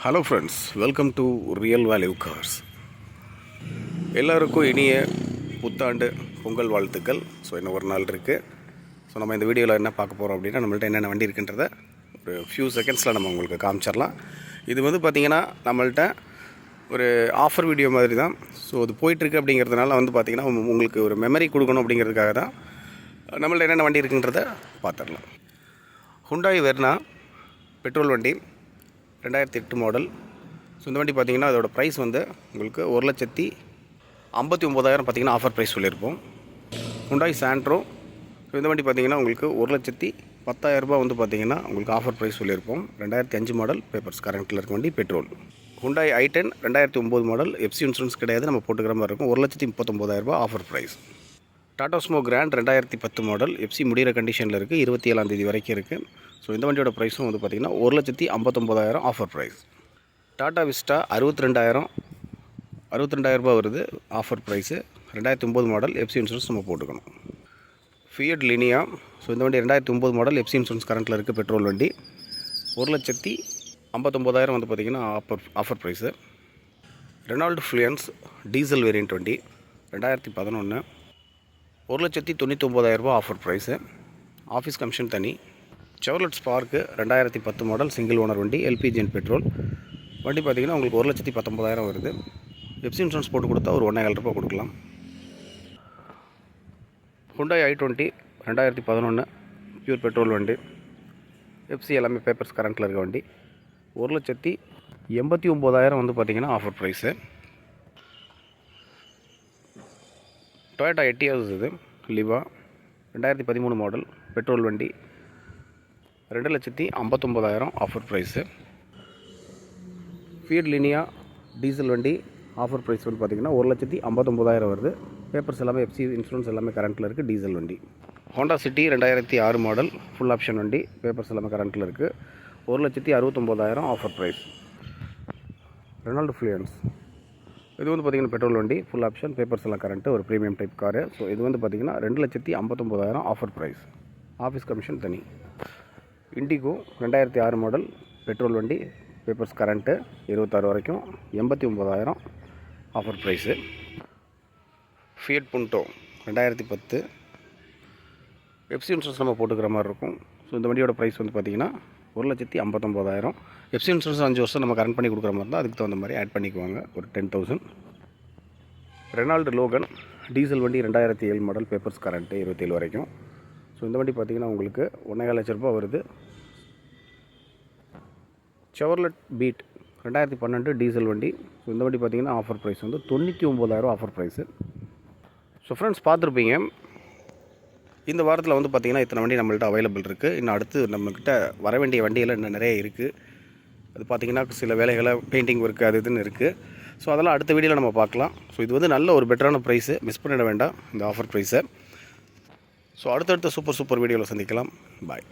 Hello friends, welcome to real value cars. எல்லாருக்கும் இனிய புத்தாண்டு பொங்கல் வாழ்த்துக்கள். ஸோ இன்னும் ஒரு நாள் இருக்குது. ஸோ நம்ம இந்த வீடியோவில் என்ன பார்க்க போகிறோம் அப்படின்னா, நம்மள்ட்ட என்னென்ன வண்டி இருக்குன்றத ஒரு ஃபியூ செகண்ட்ஸில் நம்ம உங்களுக்கு காமிச்சிடலாம். இது வந்து பார்த்திங்கன்னா நம்மள்ட்ட ஒரு ஆஃபர் வீடியோ மாதிரி தான். ஸோ அது போயிட்டுருக்கு அப்படிங்கிறதுனால வந்து பார்த்திங்கன்னா உங்களுக்கு ஒரு மெமரி கொடுக்கணும் அப்படிங்கிறதுக்காக தான் நம்மள்ட்ட என்னென்ன வண்டி இருக்குன்றத பார்த்துடலாம். ஹுண்டாய் வெர்னா பெட்ரோல் வண்டி 2008 மாடல். ஸோ இந்த வண்டி பார்த்திங்கன்னா அதோட ப்ரைஸ் வந்து உங்களுக்கு 1,59,000 பார்த்திங்கன்னா ஆஃபர் ப்ரைஸ் சொல்லியிருப்போம். ஹுண்டாய் சாண்ட்ரோ. ஸோ இந்த வண்டி பார்த்திங்கன்னா உங்களுக்கு 1,10,000 வந்து பார்த்திங்கன்னா உங்களுக்கு ஆஃபர் ப்ரைஸ் சொல்லியிருப்போம். 2005 மாடல், பேப்பர்ஸ் கரண்ட்டில் இருக்க வண்டி, petrol. Hyundai i10 2009 model, FC insurance கிடையாது, நம்ம போட்டுக்கிற மாதிரி இருக்கும். 1,39,000 offer price. Tata Sumo Grand 2010 model, FC முடிகிற கண்டிஷனில் இருக்குது, 27ஆம் தேதி வரைக்கும் இருக்குது. ஸோ இந்த வண்டியோட ப்ரைஸும் வந்து பார்த்திங்கன்னா 1,59,000 ஆஃபர் ப்ரைஸ். டாடா விஸ்டா 62,000 வருது offer price. 2009 model, FC insurance நம்ம போட்டுக்கணும். Fiat Linea. ஸோ இந்த வண்டி 2009 மாடல், எஃப்சி இன்சூரன்ஸ் கரண்ட்டில் இருக்குது, பெட்ரோல் வண்டி. 1,59,000 வந்து பார்த்திங்கன்னா offer price. Renault Fluence diesel variant வண்டி 2011, 1,99,000 ஆஃபர் ப்ரைஸு. ஆஃபீஸ் கமிஷன் தனி. Chevrolet Spark 2010 model, single owner வண்டி, எல்பிஜி அண்ட் பெட்ரோல் வண்டி பார்த்திங்கன்னா உங்களுக்கு 1,19,000 வருது. எஃப்சி இன்சூரன்ஸ் போட்டு கொடுத்தா ஒரு 1,500 கொடுக்கலாம். ஹுண்டாய் i20 2011 பியூர் பெட்ரோல் வண்டி, எஃப்சி எல்லாமே பேப்பர்ஸ் கரண்ட்டில் இருக்க வண்டி. 1,89,000 வந்து பார்த்திங்கன்னா ஆஃபர் ப்ரைஸு. டொயோட்டா எட்டியாஸ் இது லிவா 2013 மாடல், பெட்ரோல் வண்டி, 2,59,000 offer price. Fiat Linea diesel வண்டி ஆஃபர் ப்ரைஸ் வந்து பார்த்திங்கன்னா 1,59,000 வருது. பேப்பர்ஸ் எல்லாமே எஃப்சி இன்சூரன்ஸ் எல்லாமே கரண்ட்டில் இருக்குது, டீசல் வண்டி. Honda city 2006 model, full option வண்டி, பேப்பர்ஸ் எல்லாமே கரண்ட்டில் இருக்குது, 1,69,000 ஆஃபர் ப்ரைஸ். ரெனால்டு ஃப்ளூயன்ஸ் இது வந்து பார்த்திங்கன்னா பெட்ரோல் வண்டி, ஃபுல் ஆப்ஷன், பேப்பர்ஸ் எல்லாம் கரண்ட்டு, ஒரு ப்ரீமியம் டைப் காரு. ஸோ இது வந்து பார்த்திங்கன்னா 2,59,000 ஆஃபர் ப்ரைஸ். ஆஃபீஸ் கமிஷன் தனி. இண்டிகோ 2006 மாடல், பெட்ரோல் வண்டி, பேப்பர்ஸ் கரண்ட்டு, 26 வரைக்கும், 89,000 offer price. Fiat Punto 2010, FC insurance நம்ம போட்டுக்கிற மாதிரி இருக்கும். ஸோ இந்த வண்டியோட ப்ரைஸ் வந்து பார்த்திங்கன்னா 1,59,000. எஃப்சி இன்சூரன்ஸ் 5 வருஷம் நம்ம கரண்ட் பண்ணி கொடுக்குற மாதிரி தான், அதுக்கு தகுந்த மாதிரி ஆட் பண்ணிக்குவாங்க, ஒரு 10,000. ரெனால்டு லோகன் டீசல் வண்டி 2007 மாடல், பேப்பர்ஸ் கரண்ட்டு, 27 வரைக்கும். ஸோ இந்த வண்டி பார்த்திங்கன்னா உங்களுக்கு 1,50,000 வருது. செவர்லெட் பீட் 2012 டீசல் வண்டி. ஸோ இந்த வண்டி பார்த்திங்கன்னா ஆஃபர் ப்ரைஸ் வந்து 99,000 ஆஃபர் ப்ரைஸு. ஸோ ஃப்ரெண்ட்ஸ், பார்த்துருப்பீங்க இந்த வாரத்தில் வந்து பார்த்திங்கன்னா இத்தனை வண்டி நம்மள்ட்ட அவைலபிள் இருக்குது. இன்னும் அடுத்து நம்மக்கிட்ட வர வேண்டிய வண்டியெல்லாம் இன்னும் நிறைய இருக்குது. அது பார்த்திங்கன்னா சில வேலைகளை பெயிண்டிங் ஒர்க்கு அது இதுன்னு இருக்குது. ஸோ அதெல்லாம் அடுத்த வீடியோவில் நம்ம பார்க்கலாம். ஸோ இது வந்து நல்ல ஒரு பெட்டரான ப்ரைஸு, மிஸ் பண்ணிட வேண்டாம் இந்த ஆஃபர் ப்ரைஸை. ஸோ அடுத்தடுத்த சூப்பர் வீடியோவில் சந்திக்கலாம். பாய்.